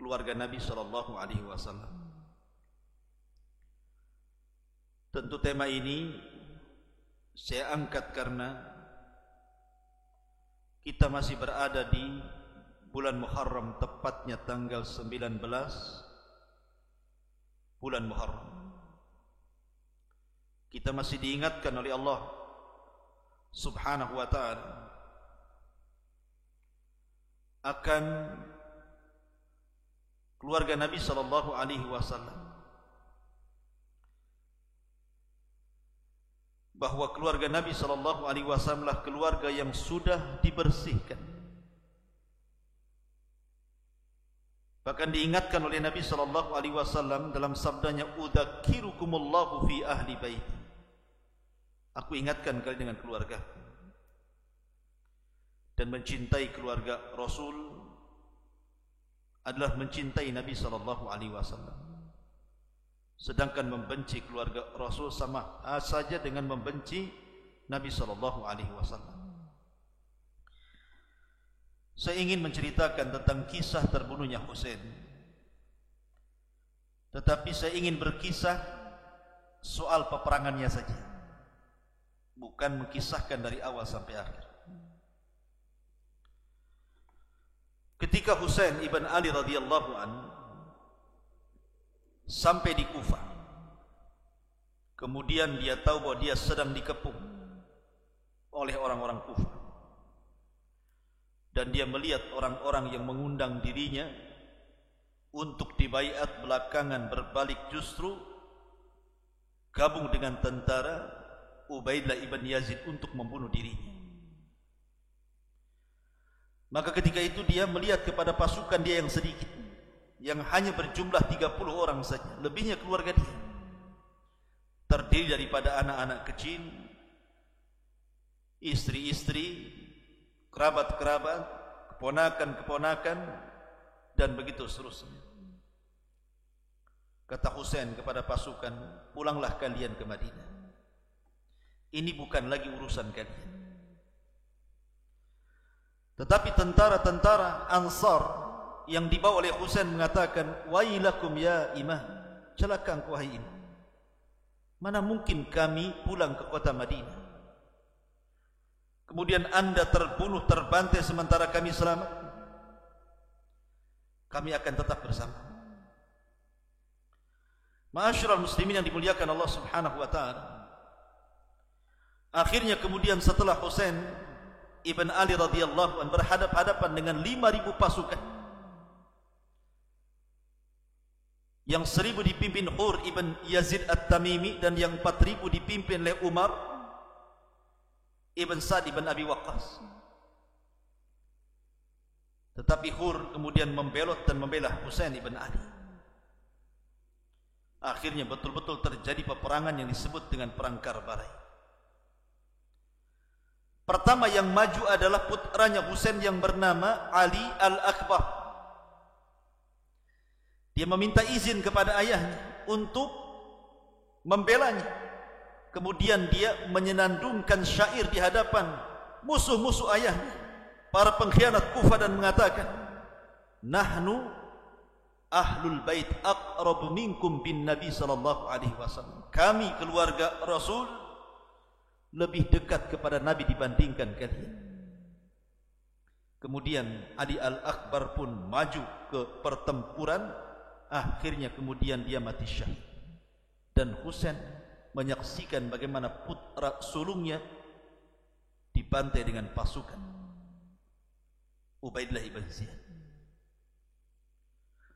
keluarga Nabi sallallahu alaihi wasallam. Tentu tema ini saya angkat karena kita masih berada di bulan Muharram, tepatnya tanggal 19 bulan Muharram. Kita masih diingatkan oleh Allah Subhanahu wa ta'ala akan keluarga Nabi sallallahu alaihi wasallam, bahwa keluarga Nabi sallallahu alaihi wasallam adalah keluarga yang sudah dibersihkan. Bahkan diingatkan oleh Nabi sallallahu alaihi wasallam dalam sabdanya, "Udzakirukumullahu fi ahli baiti." Aku ingatkan kalian dengan keluarga. Dan mencintai keluarga Rasul adalah mencintai Nabi sallallahu alaihi wasallam. Sedangkan membenci keluarga Rasul sama saja dengan membenci Nabi sallallahu alaihi wasallam. Saya ingin menceritakan tentang kisah terbunuhnya Husain. Tetapi saya ingin berkisah soal peperangannya saja, bukan mengkisahkan dari awal sampai akhir. Ketika Husain ibn Ali radhiyallahu an sampai di Kufah, kemudian dia tahu bahwa dia sedang dikepung oleh orang-orang Kufah, dan dia melihat orang-orang yang mengundang dirinya untuk dibaiat belakangan berbalik justru gabung dengan tentara Ubaidillah ibn Yazid untuk membunuh dirinya. Maka ketika itu dia melihat kepada pasukan dia yang sedikit, yang hanya berjumlah 30 orang saja, lebihnya keluarga dia, terdiri daripada anak-anak kecil, istri-istri, kerabat-kerabat, keponakan-keponakan, dan begitu seterusnya. Kata Husain kepada pasukan, "Pulanglah kalian ke Madinah. Ini bukan lagi urusan kalian." Tetapi tentara-tentara Ansar yang dibawa oleh Husain mengatakan, "Wailakum ya imam, celaka engkau wahai imam. Mana mungkin kami pulang ke kota Madinah, kemudian anda terbunuh, terbantai, sementara kami selamat? Kami akan tetap bersama." Ma'asyiral muslimin yang dimuliakan Allah Subhanahu wa ta'ala, akhirnya kemudian setelah Husain ibn Ali radhiyallahu anhu berhadap-hadapan dengan 5.000 pasukan, yang 1.000 dipimpin Hur ibn Yazid At-Tamimi, dan yang 4.000 dipimpin oleh Umar ibn Sa'd ibn Abi Waqqas. Tetapi Hur kemudian membelot dan membela Husain ibn Ali. Akhirnya betul-betul terjadi peperangan yang disebut dengan Perang Karbala. Pertama yang maju adalah putranya Husain yang bernama Ali Al-Akbar. Dia meminta izin kepada ayahnya untuk membelanya. Kemudian dia menyenandungkan syair di hadapan musuh-musuh ayahnya, para pengkhianat Kufah, dan mengatakan, "Nahnu ahlul bait aqrabu minkum bin Nabi sallallahu alaihi wasallam." Kami keluarga Rasul lebih dekat kepada Nabi dibandingkan kalian. Kemudian Ali Al-Akbar pun maju ke pertempuran. Akhirnya kemudian dia mati syahid, dan Husain menyaksikan bagaimana putra sulungnya dibantai dengan pasukan Ubaidillah ibn Ziyad.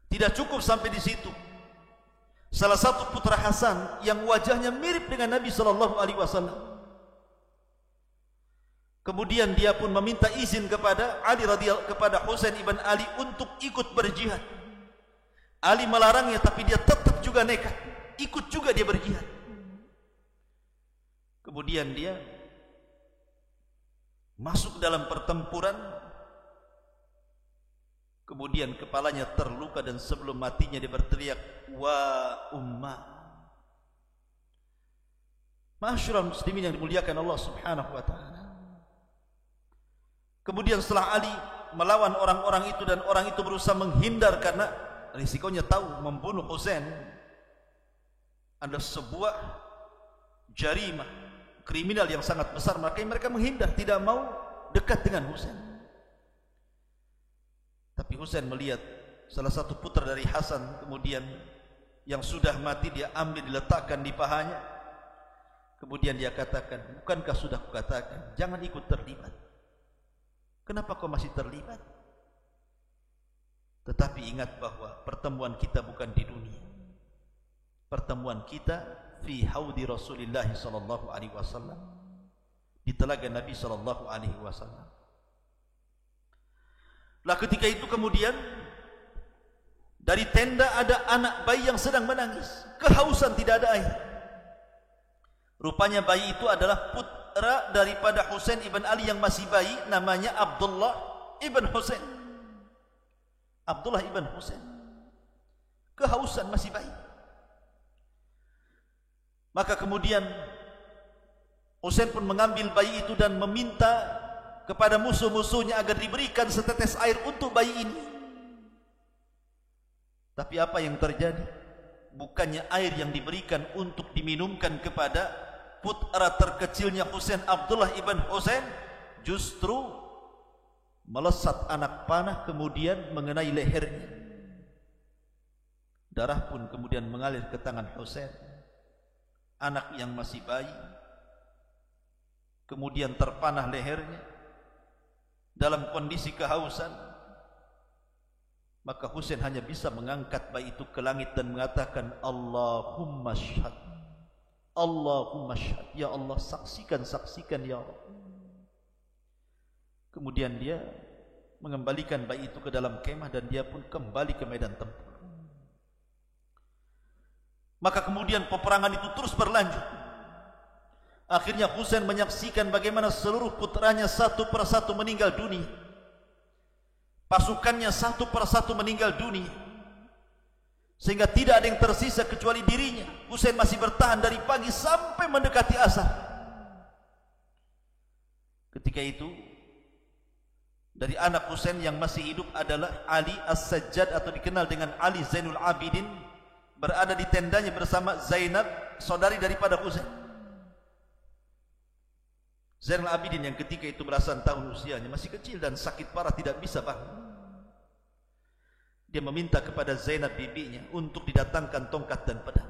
Tidak cukup sampai di situ. Salah satu putra Hasan yang wajahnya mirip dengan Nabi sallallahu alaihi wasallam, kemudian dia pun meminta izin kepada kepada Husain ibn Ali untuk ikut berjihad. Ali melarangnya, tapi dia tetap juga nekat, ikut juga dia berjihad. Kemudian dia masuk dalam pertempuran, kemudian kepalanya terluka, dan sebelum matinya dia berteriak, "Wa ummah." Ma'asyiral muslimin yang dimuliakan Allah Subhanahu wa ta'ala. Kemudian setelah Ali melawan orang-orang itu, dan orang itu berusaha menghindar karena risikonya tahu membunuh Husain adalah sebuah jarimah kriminal yang sangat besar, maka mereka menghindar, tidak mau dekat dengan Husain. Tapi Husain melihat salah satu putra dari Hasan kemudian yang sudah mati, dia ambil diletakkan di pahanya. Kemudian dia katakan, bukankah sudah kukatakan jangan ikut terlibat? Kenapa kau masih terlibat? Tetapi ingat bahwa pertemuan kita bukan di dunia. Pertemuan kita fi haudi Rasulullah sallallahu alaihi wasallam, di telaga Nabi sallallahu alaihi wasallam. Lah ketika itu kemudian dari tenda ada anak bayi yang sedang menangis, kehausan, tidak ada air. Rupanya bayi itu adalah putra daripada Husain ibn Ali yang masih bayi, namanya Abdullah ibn Husain. Abdullah ibn Husain kehausan, masih bayi. Maka kemudian Husain pun mengambil bayi itu dan meminta kepada musuh-musuhnya agar diberikan setetes air untuk bayi ini. Tapi apa yang terjadi? Bukannya air yang diberikan untuk diminumkan kepada putra terkecilnya Husain, Abdullah ibn Husain, justru melesat anak panah kemudian mengenai lehernya. Darah pun kemudian mengalir ke tangan Husain, anak yang masih bayi. Kemudian terpanah lehernya dalam kondisi kehausan. Maka Husain hanya bisa mengangkat bayi itu ke langit dan mengatakan, Allahumma syhad, Allahumma syhad, ya Allah saksikan, saksikan ya Allah. Kemudian dia mengembalikan bayi itu ke dalam kemah dan dia pun kembali ke medan tempur. Maka kemudian peperangan itu terus berlanjut. Akhirnya Husain menyaksikan bagaimana seluruh putranya satu persatu meninggal dunia. Pasukannya satu persatu meninggal dunia, sehingga tidak ada yang tersisa kecuali dirinya. Husain masih bertahan dari pagi sampai mendekati asar. Ketika itu dari anak Husain yang masih hidup adalah Ali As-Sajjad atau dikenal dengan Ali Zainul Abidin, berada di tendanya bersama Zainab, saudari daripada Husain. Zainul Abidin yang ketika itu belasan tahun usianya, masih kecil dan sakit parah, tidak bisa bangun. Dia meminta kepada Zainab bibinya untuk didatangkan tongkat dan pedang.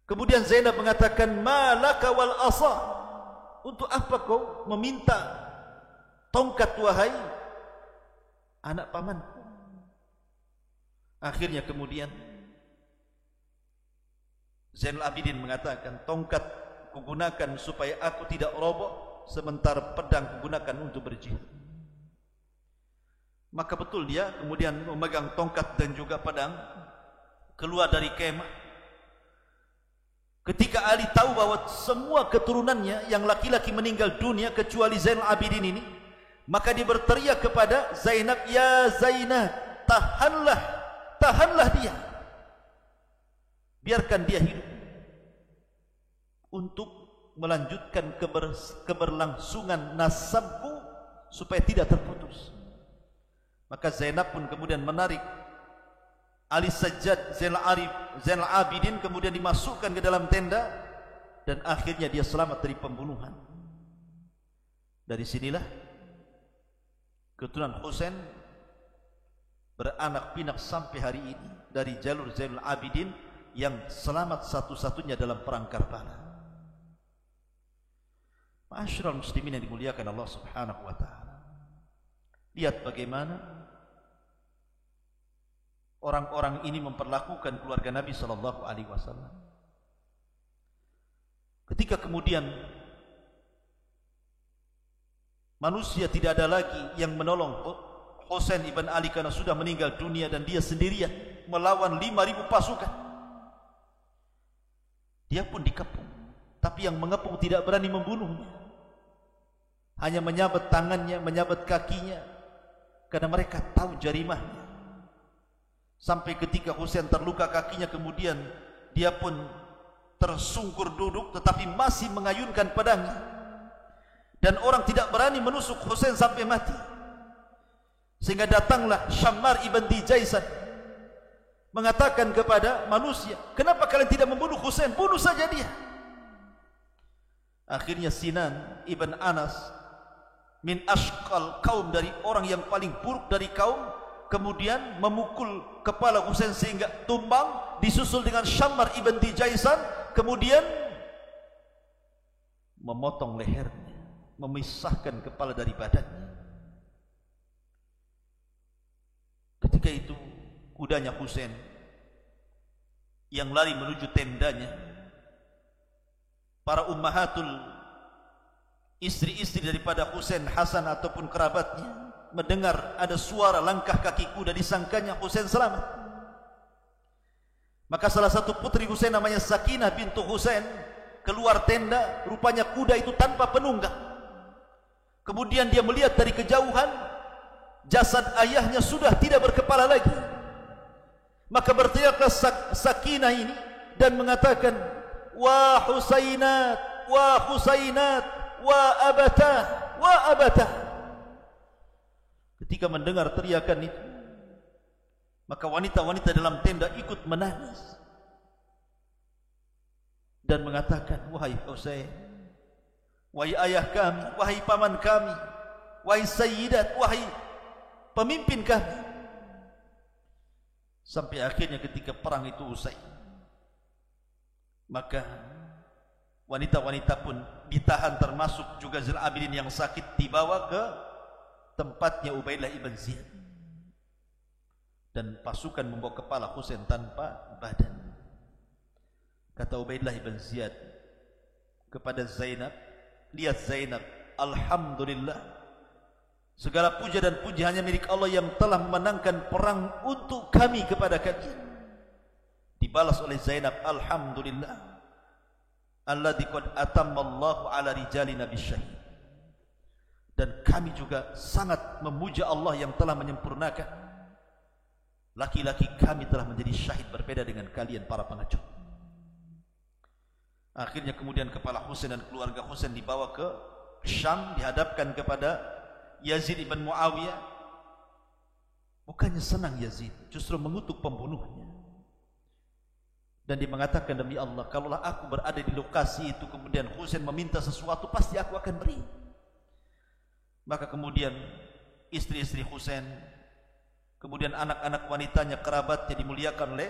Kemudian Zainab mengatakan, malaka wal asa, untuk apa kau meminta tongkat wahai anak pamanku? Akhirnya kemudian Zainul Abidin mengatakan, tongkat kugunakan supaya aku tidak roboh, sementara pedang kugunakan untuk berjihad. Maka betul dia kemudian memegang tongkat dan juga pedang, keluar dari kemah. Ketika Ali tahu bahwa semua keturunannya yang laki-laki meninggal dunia kecuali Zainul Abidin ini, maka dia berteriak kepada Zainab, ya Zainab, tahanlah, tahanlah dia, biarkan dia hidup untuk melanjutkan keberlangsungan nasabku supaya tidak terputus. Maka Zainab pun kemudian menarik Ali Sajjad Zainal Abidin, kemudian dimasukkan ke dalam tenda, dan akhirnya dia selamat dari pembunuhan. Dari sinilah keturunan Husain beranak pinak sampai hari ini, dari jalur Zainul Abidin yang selamat satu-satunya dalam perang Karbala. Ma'asyiral muslimin yang dimuliakan Allah Subhanahu wa taala. Lihat bagaimana orang-orang ini memperlakukan keluarga Nabi sallallahu alaihi wasallam. Ketika kemudian manusia tidak ada lagi yang menolong Husain ibn Ali karena sudah meninggal dunia dan dia sendirian melawan 5.000 pasukan. Dia pun dikepung, tapi yang mengepung tidak berani membunuhnya. Hanya menyabet tangannya, menyabet kakinya, karena mereka tahu jarimahnya. Sampai ketika Husain terluka kakinya, kemudian dia pun tersungkur duduk tetapi masih mengayunkan pedangnya. Dan orang tidak berani menusuk Husain sampai mati. Sehingga datanglah Syammar ibn Dijaisan mengatakan kepada manusia, kenapa kalian tidak membunuh Husain? Bunuh saja dia. Akhirnya Sinan ibn Anas min ashqal kaum, dari orang yang paling buruk dari kaum, kemudian memukul kepala Husain sehingga tumbang, disusul dengan Syammar ibn Dijaisan, kemudian memotong lehernya, memisahkan kepala dari badannya. Ketika itu kudanya Husain yang lari menuju tendanya, para ummahatul, istri-istri daripada Husain, Hasan ataupun kerabatnya, mendengar ada suara langkah kaki kuda, disangkanya Husain selamat. Maka salah satu putri Husain namanya Sakinah bintu Husain keluar tenda, rupanya kuda itu tanpa penunggang. Kemudian dia melihat dari kejauhan jasad ayahnya sudah tidak berkepala lagi. Maka berteriaklah Sakinah ini dan mengatakan, wa Husainat, wa Husainat, wa abatah, wa abatah. Ketika mendengar teriakan itu, maka wanita-wanita dalam tenda ikut menangis dan mengatakan, wahai Husain, wahai ayah kami, wahai paman kami, wahai sayyidat, wahai pemimpin kami. Sampai akhirnya ketika perang itu usai, maka wanita-wanita pun ditahan, termasuk juga Zainal Abidin yang sakit, dibawa ke tempatnya Ubaidillah ibn Ziyad, dan pasukan membawa kepala Husain tanpa badan. Kata Ubaidillah ibn Ziyad kepada Zainab, lihat Zainab, alhamdulillah, segala puja dan puji hanya milik Allah yang telah memenangkan perang untuk kami kepada kalian. Dibalas oleh Zainab, alhamdulillah alladzi qad atammallahu ala rijalina bisyahid. Dan kami juga sangat memuja Allah yang telah menyempurnakan laki-laki kami telah menjadi syahid, berbeda dengan kalian para pengecut. Akhirnya kemudian kepala Husain dan keluarga Husain dibawa ke Syam, dihadapkan kepada Yazid ibn Muawiyah. Bukannya senang Yazid, justru mengutuk pembunuhnya. Dan dia mengatakan, demi Allah, kalaulah aku berada di lokasi itu, kemudian Husain meminta sesuatu, pasti aku akan beri. Maka kemudian istri-istri Husain, kemudian anak-anak wanitanya, kerabatnya dimuliakan oleh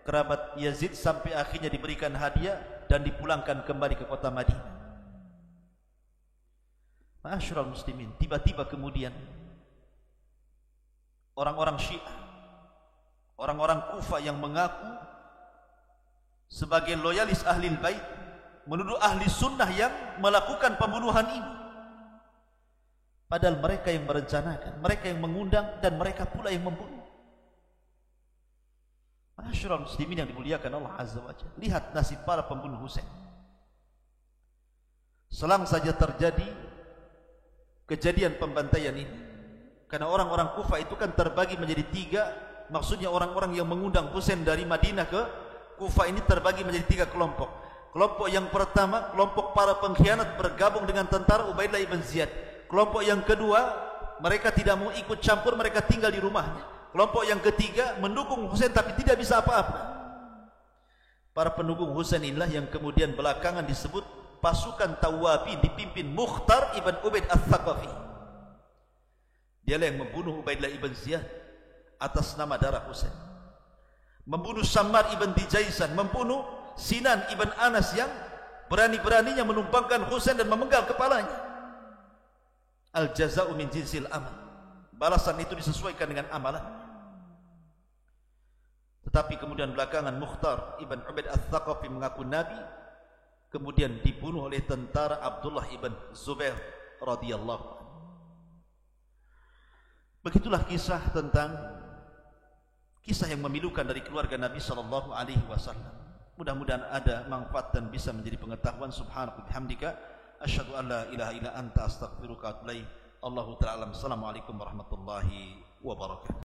kerabat Yazid, sampai akhirnya diberikan hadiah dan dipulangkan kembali ke kota Madinah. Ma'asyiral muslimin, tiba-tiba kemudian orang-orang Syiah, orang-orang Kufah yang mengaku sebagai loyalis Ahlul Bait, menuduh ahli sunnah yang melakukan pembunuhan ini. Padahal mereka yang merencanakan, mereka yang mengundang, dan mereka pula yang membunuh. Ma'asyiral muslimin yang dimuliakan Allah Azza wa Jalla, lihat nasib para pembunuh Husain. Selang saja terjadi kejadian pembantaian ini, karena orang-orang Kufah itu kan terbagi menjadi tiga, maksudnya orang-orang yang mengundang Husain dari Madinah ke Kufah ini terbagi menjadi 3 kelompok. Kelompok yang pertama, kelompok para pengkhianat bergabung dengan tentara Ubaidillah ibn Ziyad. Kelompok yang kedua, mereka tidak mau ikut campur, mereka tinggal di rumahnya. Kelompok yang ketiga mendukung Husain tapi tidak bisa apa-apa. Para pendukung Husain inilah yang kemudian belakangan disebut pasukan Tawabin, dipimpin Mukhtar ibn Ubaid al-Thaqafi. Dialah yang membunuh Ubaidillah ibn Ziyad atas nama darah Husain, membunuh Syammar ibn Dijaisan, membunuh Sinan ibn Anas yang berani-beraninya menumpangkan Husain dan memenggal kepalanya. Al-jaza'u min jinsil amal, balasan itu disesuaikan dengan amalan. Tetapi kemudian belakangan Mukhtar ibn Ubaid al-Thaqafi mengaku Nabi, kemudian dibunuh oleh tentara Abdullah ibn Zubair radhiyallahu anhu. Begitulah kisah tentang kisah yang memilukan dari keluarga Nabi sallallahu alaihi wasallam. Mudah-mudahan ada manfaat dan bisa menjadi pengetahuan. Subhanaka bihamdika asyhadu an la ilaha illa anta astaghfiruka wa atubu ilaik. Allahu ta'ala alam. Assalamualaikum warahmatullahi wabarakatuh.